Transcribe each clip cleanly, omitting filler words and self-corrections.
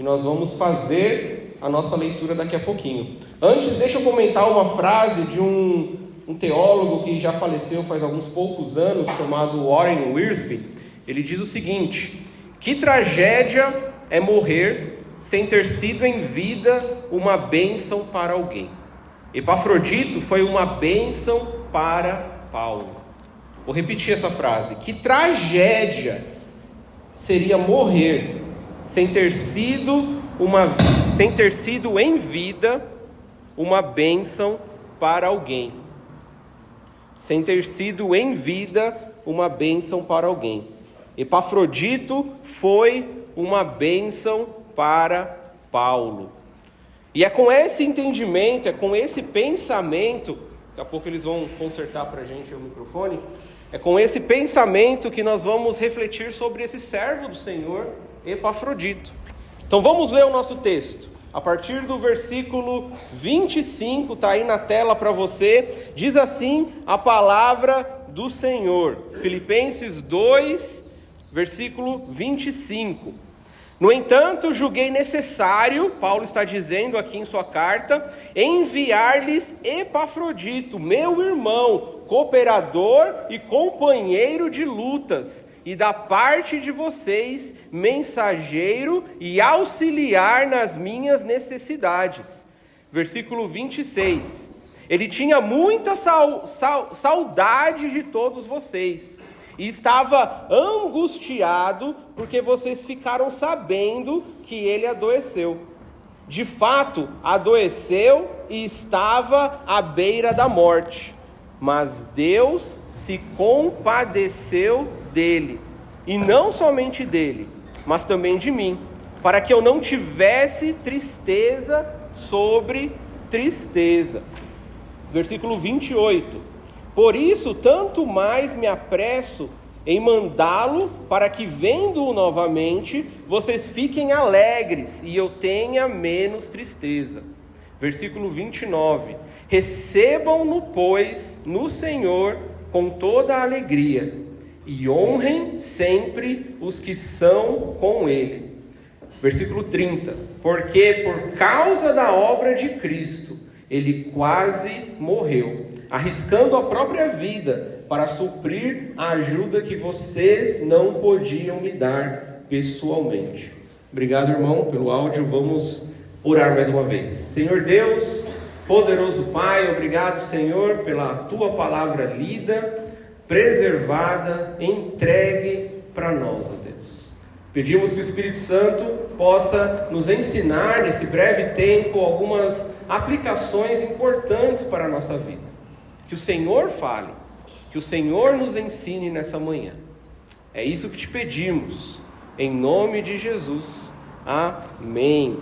e nós vamos fazer a nossa leitura daqui a pouquinho. Antes, deixa eu comentar uma frase de um teólogo que já faleceu faz alguns poucos anos, chamado Warren Wiersbe. Ele diz o seguinte: que tragédia é morrer sem ter sido em vida uma bênção para alguém. Epafrodito foi uma bênção para Paulo. Vou repetir essa frase: que tragédia seria morrer sem ter sido em vida uma bênção para alguém. Sem ter sido em vida uma bênção para alguém. Epafrodito foi uma bênção para Paulo. E é com esse entendimento, é com esse pensamento, daqui a pouco eles vão consertar para a gente o microfone, é com esse pensamento que nós vamos refletir sobre esse servo do Senhor, Epafrodito. Então vamos ler o nosso texto. A partir do versículo 25, está aí na tela para você, diz assim a palavra do Senhor. Filipenses 2, versículo 25. No entanto, julguei necessário, Paulo está dizendo aqui em sua carta, enviar-lhes Epafrodito, meu irmão, cooperador e companheiro de lutas, e da parte de vocês, mensageiro e auxiliar nas minhas necessidades. Versículo 26. Ele tinha muita saudade de todos vocês, e estava angustiado, porque vocês ficaram sabendo que ele adoeceu. De fato, adoeceu e estava à beira da morte. Mas Deus se compadeceu dele, e não somente dele, mas também de mim, para que eu não tivesse tristeza sobre tristeza. Versículo 28. Por isso, tanto mais me apresso em mandá-lo, para que, vendo-o novamente, vocês fiquem alegres e eu tenha menos tristeza. Versículo 29. Recebam-no, pois, no Senhor com toda a alegria, e honrem sempre os que são com ele. Versículo 30. Porque por causa da obra de Cristo, ele quase morreu, arriscando a própria vida para suprir a ajuda que vocês não podiam me dar pessoalmente. Obrigado, irmão, pelo áudio. Vamos orar mais uma vez. Senhor Deus, poderoso Pai, obrigado, Senhor, pela Tua palavra lida, preservada, entregue para nós, ó Deus. Pedimos que o Espírito Santo possa nos ensinar, nesse breve tempo, algumas aplicações importantes para a nossa vida. Que o Senhor fale, que o Senhor nos ensine nessa manhã. É isso que te pedimos, em nome de Jesus. Amém.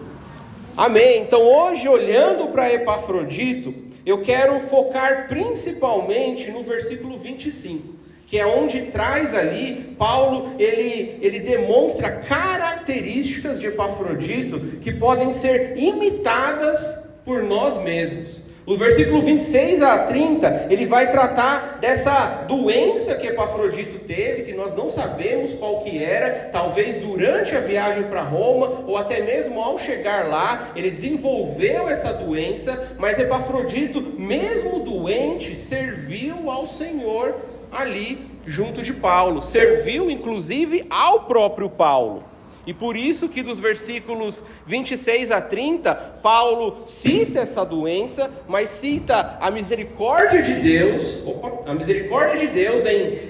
Amém. Então hoje, olhando para Epafrodito, eu quero focar principalmente no versículo 25, que é onde traz ali, Paulo, ele demonstra características de Epafrodito que podem ser imitadas por nós mesmos. O versículo 26 a 30, ele vai tratar dessa doença que Epafrodito teve, que nós não sabemos qual que era, talvez durante a viagem para Roma, ou até mesmo ao chegar lá, ele desenvolveu essa doença, mas Epafrodito, mesmo doente, serviu ao Senhor ali junto de Paulo, serviu inclusive ao próprio Paulo. E por isso que dos versículos 26 a 30, Paulo cita essa doença, mas cita a misericórdia de Deus,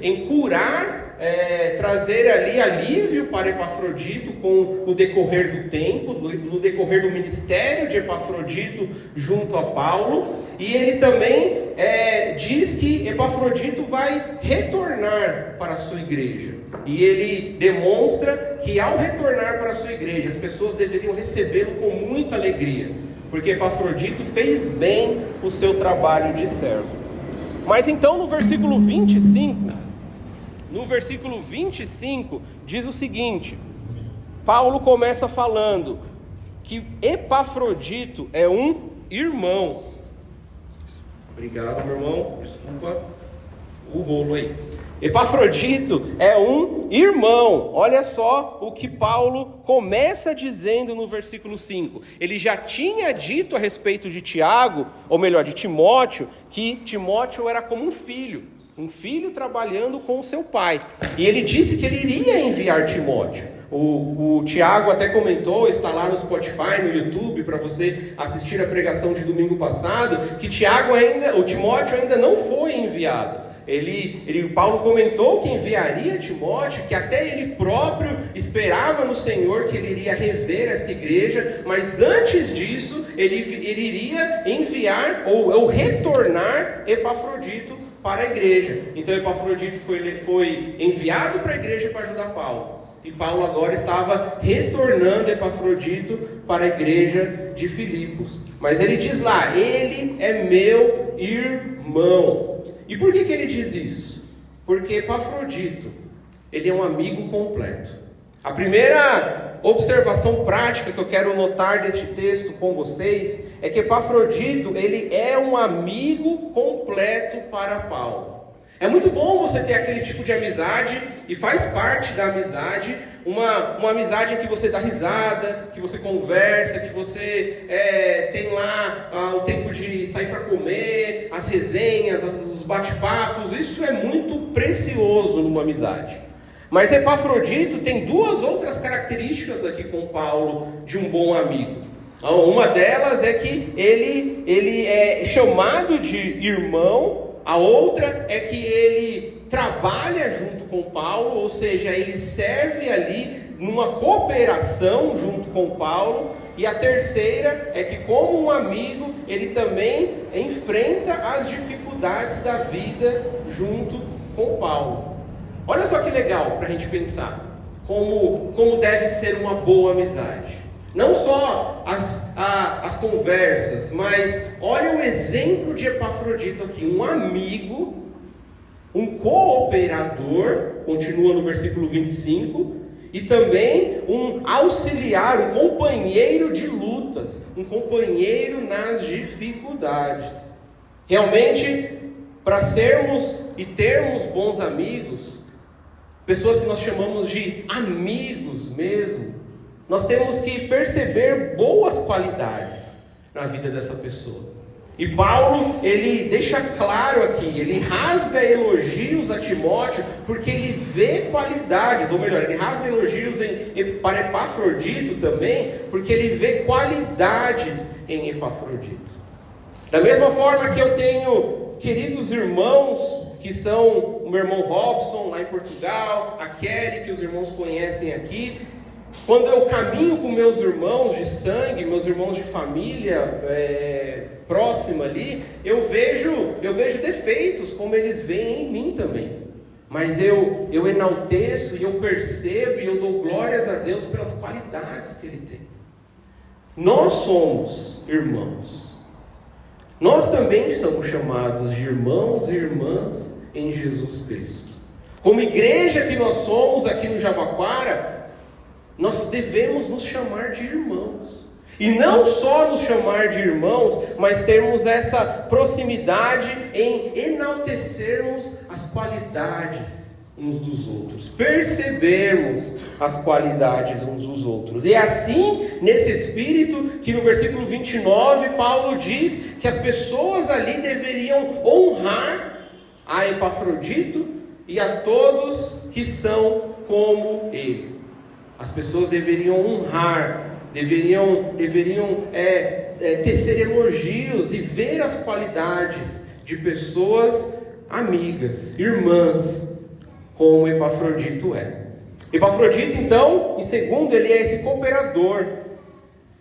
em curar, trazer ali alívio para Epafrodito com o decorrer do tempo, no decorrer do ministério de Epafrodito junto a Paulo. E ele também diz que Epafrodito vai retornar para a sua igreja. E ele demonstra que ao retornar para a sua igreja, as pessoas deveriam recebê-lo com muita alegria, porque Epafrodito fez bem o seu trabalho de servo. Mas então no versículo 25 diz o seguinte: Paulo começa falando que Epafrodito é um irmão. Obrigado, meu irmão, desculpa o rolo aí. Epafrodito é um irmão. Olha só o que Paulo começa dizendo no versículo 5. Ele já tinha dito a respeito de Tiago, ou melhor, de Timóteo, que Timóteo era como um filho trabalhando com o seu pai. E ele disse que ele iria enviar Timóteo. O Tiago até comentou, está lá no Spotify, no YouTube, para você assistir a pregação de domingo passado, que o Timóteo ainda não foi enviado. Paulo comentou que enviaria Timóteo, que até ele próprio esperava no Senhor que ele iria rever esta igreja, mas antes disso, ele iria enviar ou retornar Epafrodito para a igreja. Então Epafrodito foi enviado para a igreja para ajudar Paulo. E Paulo agora estava retornando Epafrodito para a igreja de Filipos. Mas ele diz lá, ele é meu irmão. E por que ele diz isso? Porque Epafrodito, ele é um amigo completo. A primeira observação prática que eu quero notar deste texto com vocês é que Epafrodito, ele é um amigo completo para Paulo. É muito bom você ter aquele tipo de amizade, e faz parte da amizade, uma amizade em que você dá risada, que você conversa, que você tem lá o tempo de sair para comer, as resenhas, os bate-papos. Isso é muito precioso numa amizade. Mas Epafrodito tem duas outras características aqui com Paulo de um bom amigo. Uma delas é que ele é chamado de irmão. A outra é que ele trabalha junto com Paulo, ou seja, ele serve ali numa cooperação junto com Paulo. E a terceira é que, como um amigo, ele também enfrenta as dificuldades da vida junto com Paulo. Olha só que legal para a gente pensar como deve ser uma boa amizade. Não só as conversas, mas olha o exemplo de Epafrodito aqui, um amigo, um cooperador, continua no versículo 25, e também um auxiliar, um companheiro de lutas, um companheiro nas dificuldades. Realmente, para sermos e termos bons amigos, pessoas que nós chamamos de amigos mesmo, nós temos que perceber boas qualidades na vida dessa pessoa. E Paulo, ele deixa claro aqui, ele rasga elogios a Timóteo, porque ele vê qualidades, ou melhor, ele rasga elogios para Epafrodito também, porque ele vê qualidades em Epafrodito. Da mesma forma que eu tenho queridos irmãos, que são o meu irmão Robson, lá em Portugal, a Kelly, que os irmãos conhecem aqui. Quando eu caminho com meus irmãos de sangue, meus irmãos de família próxima ali, eu vejo defeitos, como eles veem em mim também. Mas eu enalteço e eu percebo e eu dou glórias a Deus pelas qualidades que Ele tem. Nós somos irmãos. Nós também somos chamados de irmãos e irmãs em Jesus Cristo. Como igreja que nós somos aqui no Jabaquara, nós devemos nos chamar de irmãos. E não só nos chamar de irmãos, mas termos essa proximidade em enaltecermos as qualidades uns dos outros. Percebermos as qualidades uns dos outros. E é assim, nesse espírito, que no versículo 29, Paulo diz que as pessoas ali deveriam honrar a Epafrodito e a todos que são como ele. As pessoas deveriam honrar, deveriam tecer elogios e ver as qualidades de pessoas amigas, irmãs, como Epafrodito é. Epafrodito, então, em segundo, ele é esse cooperador.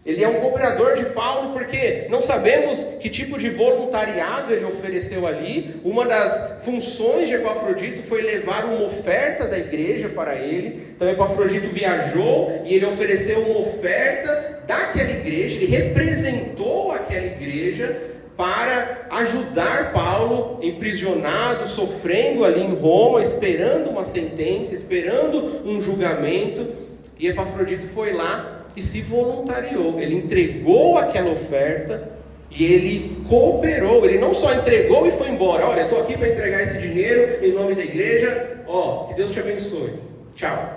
Ele é um cooperador de Paulo porque não sabemos que tipo de voluntariado ele ofereceu ali. Uma das funções de Epafrodito foi levar uma oferta da igreja para ele. Então Epafrodito viajou e ele ofereceu uma oferta daquela igreja. Ele representou aquela igreja para ajudar Paulo, emprisionado, sofrendo ali em Roma, esperando uma sentença, esperando um julgamento. E Epafrodito foi lá e se voluntariou. Ele entregou aquela oferta E ele cooperou, ele não só entregou e foi embora. Olha, estou aqui para entregar esse dinheiro em nome da igreja, que Deus te abençoe, tchau.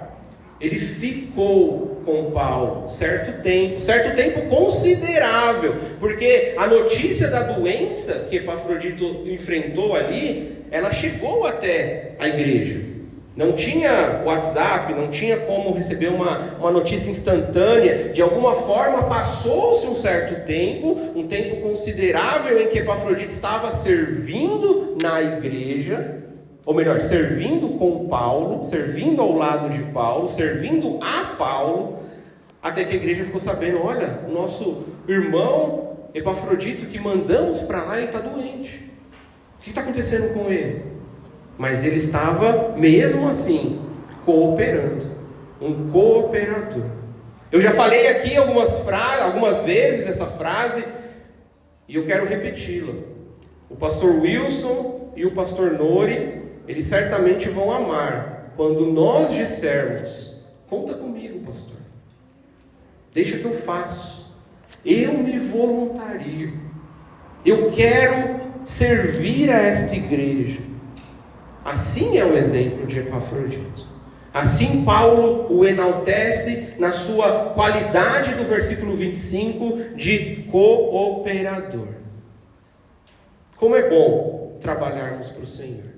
Ele ficou com Paulo certo tempo considerável, porque a notícia da doença que Epafrodito enfrentou ali, ela chegou até a igreja. Não tinha WhatsApp, não tinha como receber uma notícia instantânea. De alguma forma passou-se um certo tempo, um tempo considerável em que Epafrodito estava servindo na igreja, ou melhor, servindo com Paulo, servindo ao lado de Paulo, servindo a Paulo, até que a igreja ficou sabendo, olha, o nosso irmão Epafrodito que mandamos para lá, ele está doente. O que está acontecendo com ele? Mas ele estava, mesmo assim, cooperando. Um cooperador. Eu já falei aqui algumas vezes essa frase, e eu quero repeti-la. O pastor Wilson e o pastor Nori, eles certamente vão amar quando nós dissermos, conta comigo, pastor. Deixa que eu faço. Eu me voluntario. Eu quero servir a esta igreja. Assim é o exemplo de Epafrodito. Assim Paulo o enaltece na sua qualidade do versículo 25 de cooperador. Como é bom trabalharmos para o Senhor.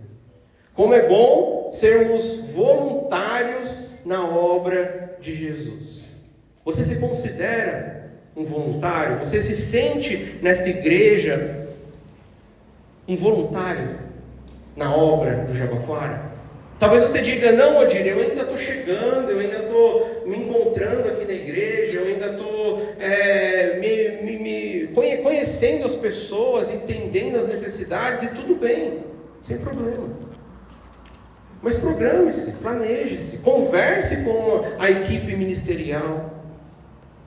Como é bom sermos voluntários na obra de Jesus. Você se considera um voluntário? Você se sente nesta igreja um voluntário na obra do Jabaquara? Talvez você diga, não, Odir, eu ainda estou chegando, eu ainda estou me encontrando aqui na igreja, eu ainda estou conhecendo as pessoas, entendendo as necessidades, e tudo bem, sem problema. Mas programe-se, planeje-se, converse com a equipe ministerial,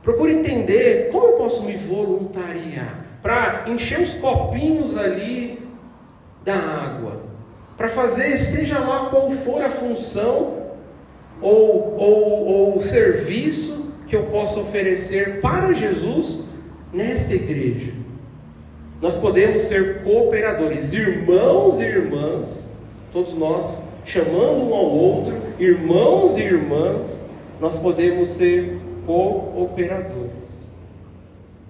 procure entender como eu posso me voluntariar, para encher os copinhos ali da água, para fazer, seja lá qual for a função ou o serviço que eu possa oferecer para Jesus nesta igreja. Nós podemos ser cooperadores, irmãos e irmãs, todos nós, chamando um ao outro, irmãos e irmãs, nós podemos ser cooperadores.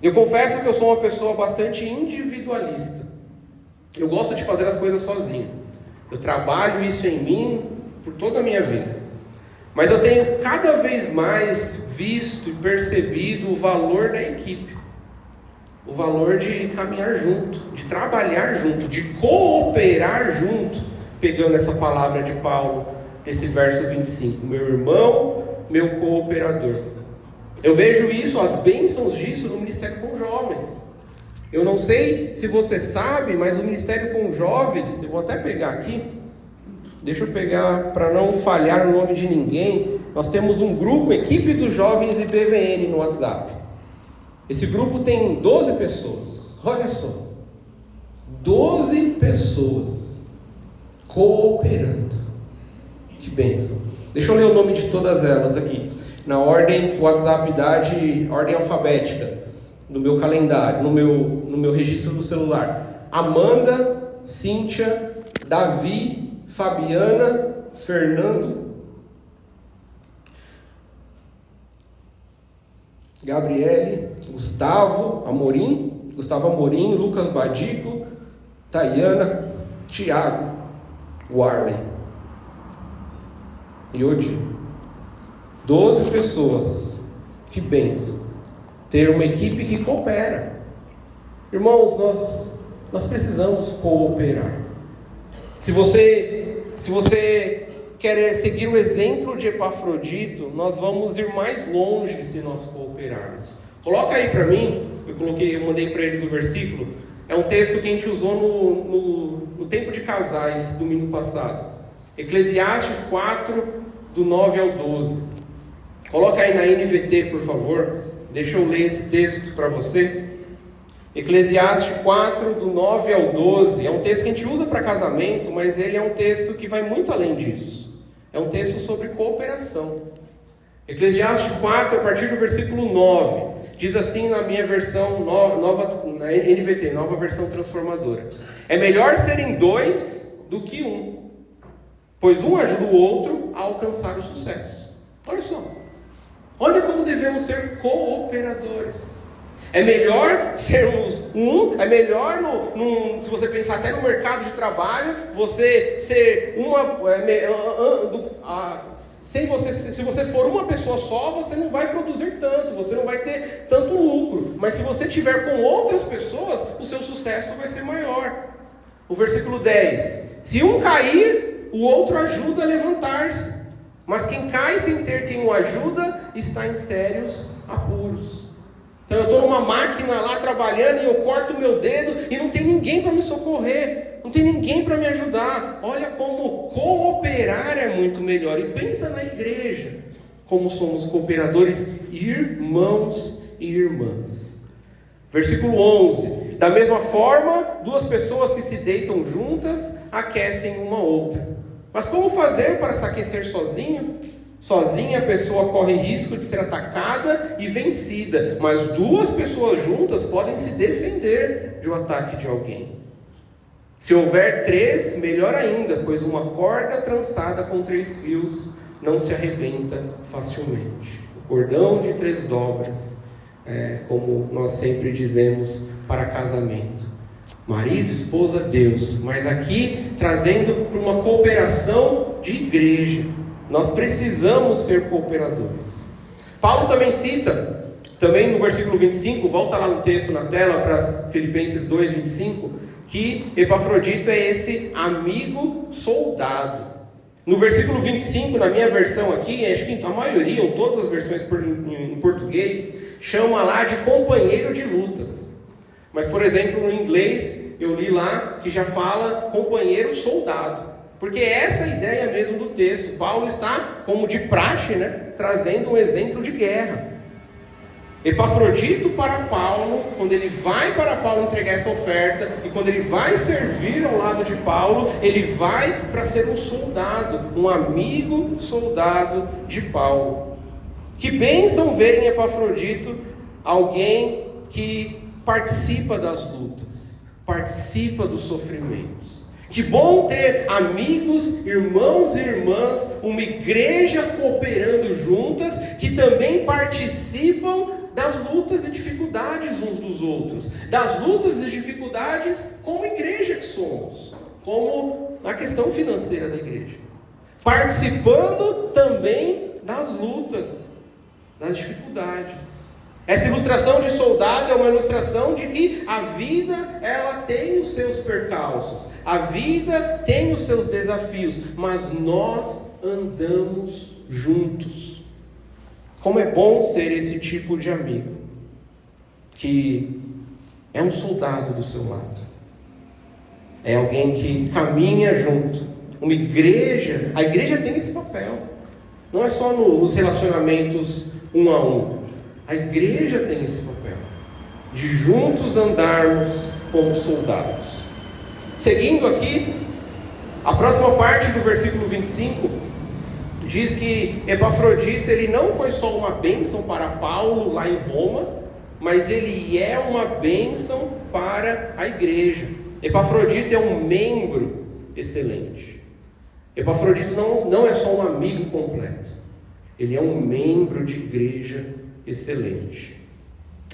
Eu confesso que eu sou uma pessoa bastante individualista. Eu gosto de fazer as coisas sozinho. Eu trabalho isso em mim por toda a minha vida. Mas eu tenho cada vez mais visto e percebido o valor da equipe. O valor de caminhar junto, de trabalhar junto, de cooperar junto. Pegando essa palavra de Paulo, esse verso 25. Meu irmão, meu cooperador. Eu vejo isso, as bênçãos disso no Ministério com Jovens. Eu não sei se você sabe, mas o Ministério com Jovens, eu vou até pegar aqui, deixa eu pegar para não falhar o nome de ninguém. Nós temos um grupo, Equipe dos Jovens IBVN no WhatsApp. Esse grupo tem 12 pessoas, olha só, 12 pessoas cooperando. Que bênção. Deixa eu ler o nome de todas elas aqui, na ordem que o WhatsApp dá, de ordem alfabética. No meu calendário, no meu registro do celular. Amanda, Cíntia, Davi, Fabiana, Fernando, Gabriele, Gustavo Amorim, Lucas Badico, Tayana, Tiago, Warley e Odi. 12 pessoas. Que bênção ter uma equipe que coopera. Irmãos, nós precisamos cooperar. Se você quer seguir o exemplo de Epafrodito, nós vamos ir mais longe se nós cooperarmos. Coloca aí para mim, eu mandei para eles o versículo. É um texto que a gente usou no tempo de casais, domingo passado. Eclesiastes 4, do 9 ao 12. Coloca aí na NVT, por favor. Deixa eu ler esse texto para você. Eclesiastes 4, do 9 ao 12. É um texto que a gente usa para casamento, mas ele é um texto que vai muito além disso. É um texto sobre cooperação. Eclesiastes 4, a partir do versículo 9. Diz assim na minha versão nova, na NVT, nova versão transformadora: é melhor serem dois do que um, pois um ajuda o outro a alcançar o sucesso. Olha só, olha como devemos ser cooperadores. É melhor sermos um, é melhor, se você pensar até no mercado de trabalho, você ser se você for uma pessoa só, você não vai produzir tanto, você não vai ter tanto lucro. Mas se você tiver com outras pessoas, o seu sucesso vai ser maior. O versículo 10: se um cair, o outro ajuda a levantar-se, mas quem cai sem ter quem o ajuda, está em sérios apuros. Então eu estou numa máquina lá trabalhando e eu corto o meu dedo e não tem ninguém para me socorrer, não tem ninguém para me ajudar. Olha como cooperar é muito melhor. E pensa na igreja, como somos cooperadores, irmãos e irmãs. Versículo 11: da mesma forma, duas pessoas que se deitam juntas aquecem uma outra. Mas como fazer para se aquecer sozinho? Sozinha a pessoa corre risco de ser atacada e vencida, mas duas pessoas juntas podem se defender de um ataque de alguém. Se houver três, melhor ainda, pois uma corda trançada com 3 fios não se arrebenta facilmente. O cordão de 3 dobras, como nós sempre dizemos para casamento. Marido, esposa, Deus. Mas aqui trazendo para uma cooperação de igreja. Nós precisamos ser cooperadores. Paulo também cita, também no versículo 25, volta lá no texto na tela para Filipenses 2:25, que Epafrodito é esse amigo soldado. No versículo 25, na minha versão aqui, acho que a maioria, ou todas as versões em português, chama lá de companheiro de lutas. Mas, por exemplo, no inglês, eu li lá que já fala companheiro soldado. Porque essa é a ideia mesmo do texto. Paulo está, como de praxe, trazendo um exemplo de guerra. Epafrodito para Paulo, quando ele vai para Paulo entregar essa oferta, e quando ele vai servir ao lado de Paulo, ele vai para ser um soldado, um amigo soldado de Paulo. Que bênção ver em Epafrodito alguém que participa das lutas, participa dos sofrimentos. Que bom ter amigos, irmãos e irmãs, uma igreja cooperando juntas, que também participam das lutas e dificuldades uns dos outros, das lutas e dificuldades como igreja que somos, como na questão financeira da igreja, participando também das lutas, das dificuldades. Essa ilustração de soldado é uma ilustração de que a vida, ela tem os seus percalços, a vida tem os seus desafios, mas nós andamos juntos. Como é bom ser esse tipo de amigo, que é um soldado do seu lado, é alguém que caminha junto. Uma igreja, a igreja tem esse papel, não é só nos relacionamentos um a um. A igreja tem esse papel, de juntos andarmos como soldados. Seguindo aqui, a próxima parte do versículo 25, diz que Epafrodito, ele não foi só uma bênção para Paulo lá em Roma, mas ele é uma bênção para a igreja. Epafrodito é um membro excelente. Epafrodito não é só um amigo completo, ele é um membro de igreja excelente.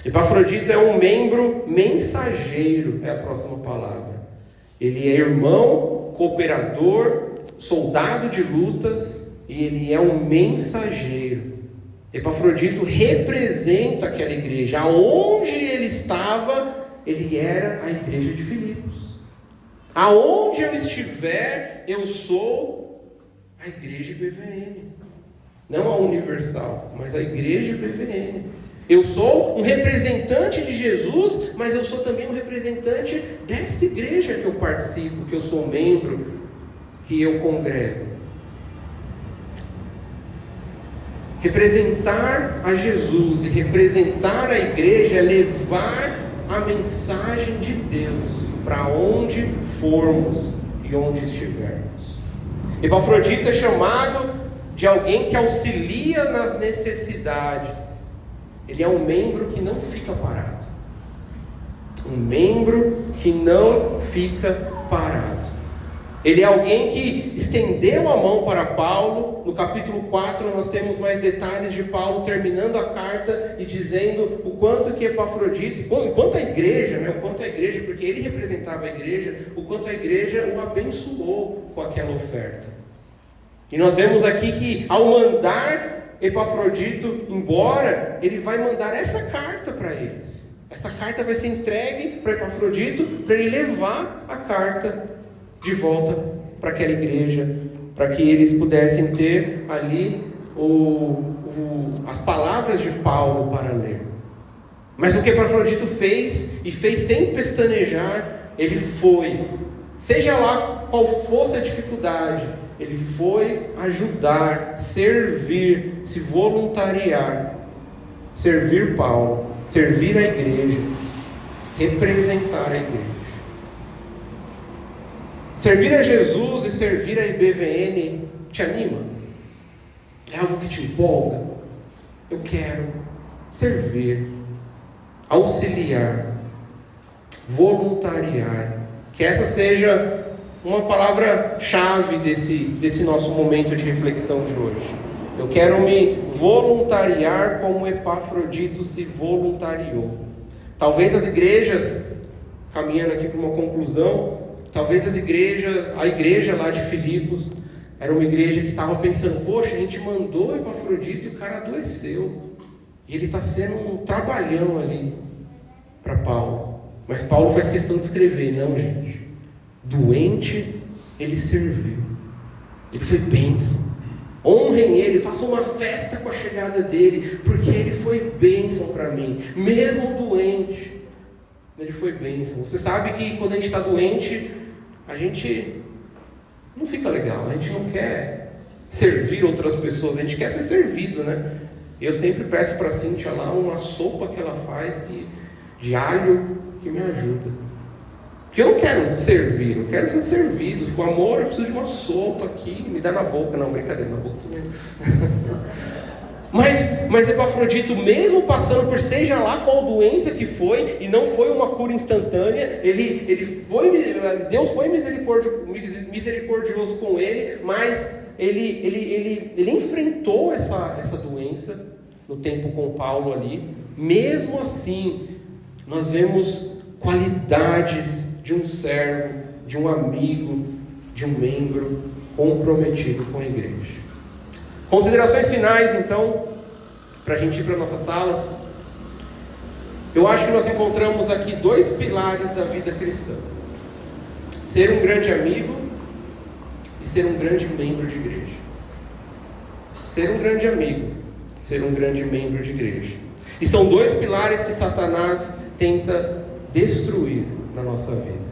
Epafrodito é um membro mensageiro, é a próxima palavra. Ele é irmão, cooperador, soldado de lutas, e ele é um mensageiro. Epafrodito representa aquela igreja. Aonde ele estava, ele era a igreja de Filipos. Aonde eu estiver, eu sou a igreja BVN. Não a Universal, mas a igreja BVN. Eu sou um representante de Jesus, mas eu sou também um representante desta igreja que eu participo, que eu sou membro, que eu congrego. Representar a Jesus e representar a igreja é levar a mensagem de Deus para onde formos e onde estivermos. Epafrodito é chamado de alguém que auxilia nas necessidades. ele é um membro que não fica parado. Um membro que não fica parado. Ele é alguém que estendeu a mão para Paulo. No capítulo 4 nós temos mais detalhes de Paulo terminando a carta e dizendo o quanto que Epafrodito, o quanto a igreja, porque ele representava a igreja, o quanto a igreja o abençoou com aquela oferta. E nós vemos aqui que ao mandar Epafrodito embora, ele vai mandar essa carta para eles. Essa carta vai ser entregue para Epafrodito, para ele levar a carta de volta para aquela igreja, para que eles pudessem ter ali as palavras de Paulo para ler. Mas o que Epafrodito fez, e fez sem pestanejar, ele foi, seja lá qual fosse a dificuldade, ele foi ajudar, servir, se voluntariar, servir Paulo, servir a igreja, representar a igreja. Servir a Jesus e servir a IBVN te anima? É algo que te empolga? Eu quero servir, auxiliar, voluntariar. Que essa seja uma palavra-chave desse nosso momento de reflexão de hoje. Eu quero me voluntariar como Epafrodito se voluntariou. Talvez as igrejas, caminhando aqui para uma conclusão, talvez a igreja lá de Filipos, era uma igreja que estava pensando, poxa, a gente mandou Epafrodito e o cara adoeceu. E ele está sendo um trabalhão ali para Paulo. Mas Paulo faz questão de escrever, não, gente. Doente, ele serviu. Ele foi bênção. Honrem ele, façam uma festa com a chegada dele, porque ele foi bênção para mim. Mesmo doente, ele foi bênção. Você sabe que quando a gente está doente, a gente não fica legal, a gente não quer servir outras pessoas, a gente quer ser servido, né? Eu sempre peço para a Cíntia lá uma sopa que ela faz de alho que me ajuda. Porque eu não quero servir, eu quero ser servido. Com amor, eu preciso de uma sopa aqui, me dá na boca. Não, brincadeira, na boca também. Mas Epafrodito, mesmo passando por seja lá qual doença que foi, e não foi uma cura instantânea, Deus foi misericordioso com ele, mas ele enfrentou essa doença no tempo com Paulo ali. Mesmo assim, nós vemos qualidades de um servo, de um amigo, de um membro comprometido com a igreja. Considerações finais, então, para a gente ir para nossas salas. Eu acho que nós encontramos aqui 2 pilares da vida cristã: ser um grande amigo e ser um grande membro de igreja. Ser um grande amigo, ser um grande membro de igreja. E são 2 pilares que Satanás tenta destruir na nossa vida.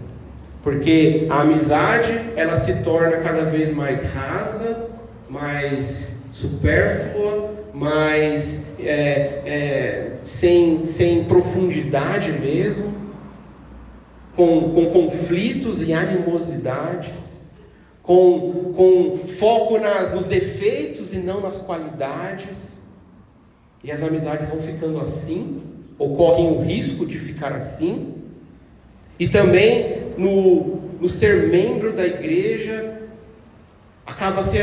Porque a amizade, ela se torna cada vez mais rasa, mais supérflua, mais sem profundidade mesmo, com conflitos e animosidades, com foco nos defeitos e não nas qualidades. E as amizades vão ficando assim, ou correm o risco de ficar assim. E também no ser membro da igreja, acaba se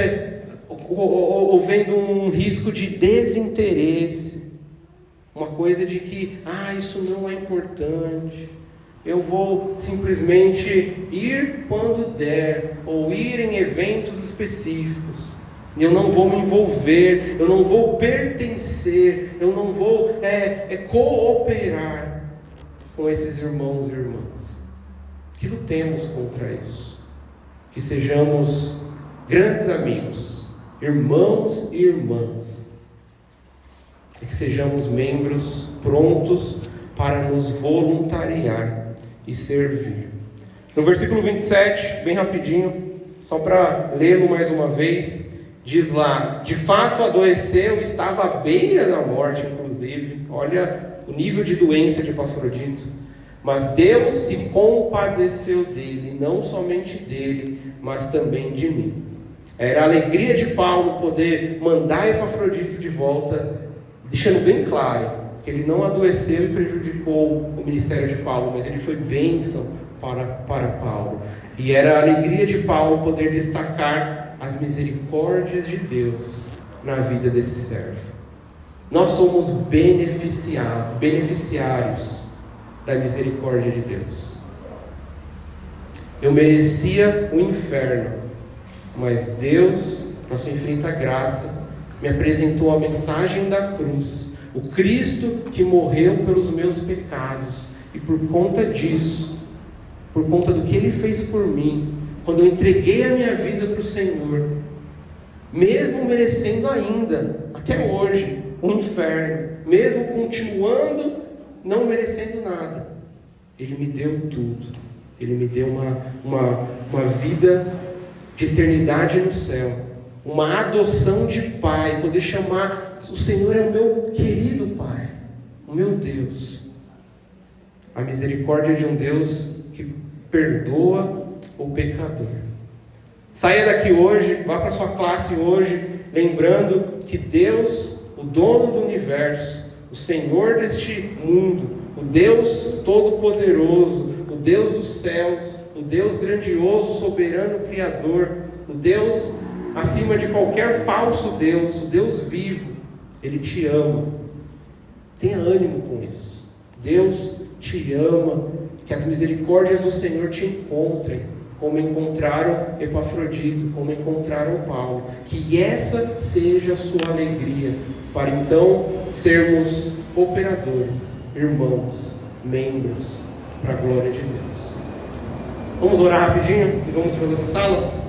havendo um risco de desinteresse, uma coisa de que, isso não é importante, eu vou simplesmente ir quando der, ou ir em eventos específicos, eu não vou me envolver, eu não vou pertencer, eu não vou cooperar com esses irmãos e irmãs. Que lutemos contra isso, que sejamos grandes amigos, irmãos e irmãs, e que sejamos membros prontos para nos voluntariar e servir. No versículo 27, bem rapidinho, só para lê-lo mais uma vez, diz lá: de fato adoeceu, estava à beira da morte, inclusive. Olha o nível de doença de Epafrodito. Mas Deus se compadeceu dele, não somente dele, mas também de mim. Era a alegria de Paulo poder mandar Epafrodito de volta, deixando bem claro que ele não adoeceu e prejudicou o ministério de Paulo, mas ele foi bênção para Paulo. E era a alegria de Paulo poder destacar as misericórdias de Deus na vida desse servo. Nós somos beneficiários da misericórdia de Deus. Eu merecia o inferno, mas Deus, na sua infinita graça, me apresentou a mensagem da cruz, o Cristo que morreu pelos meus pecados, e por conta disso, por conta do que Ele fez por mim, quando eu entreguei a minha vida para o Senhor, mesmo merecendo ainda, até hoje, o inferno, mesmo continuando não merecendo nada, Ele me deu tudo. Ele me deu uma vida de eternidade no céu, uma adoção de pai, poder chamar, o Senhor é o meu querido Pai, o meu Deus. A misericórdia de um Deus que perdoa o pecador. Saia daqui hoje, vá para a sua classe hoje, lembrando que Deus, o dono do universo, o Senhor deste mundo, o Deus todo-poderoso, o Deus dos céus, o Deus grandioso, soberano, criador, o Deus acima de qualquer falso Deus, o Deus vivo, Ele te ama. Tenha ânimo com isso. Deus te ama, que as misericórdias do Senhor te encontrem, como encontraram Epafrodito, como encontraram Paulo. Que essa seja a sua alegria, para então sermos cooperadores, irmãos, membros, para a glória de Deus. Vamos orar rapidinho e vamos para as salas?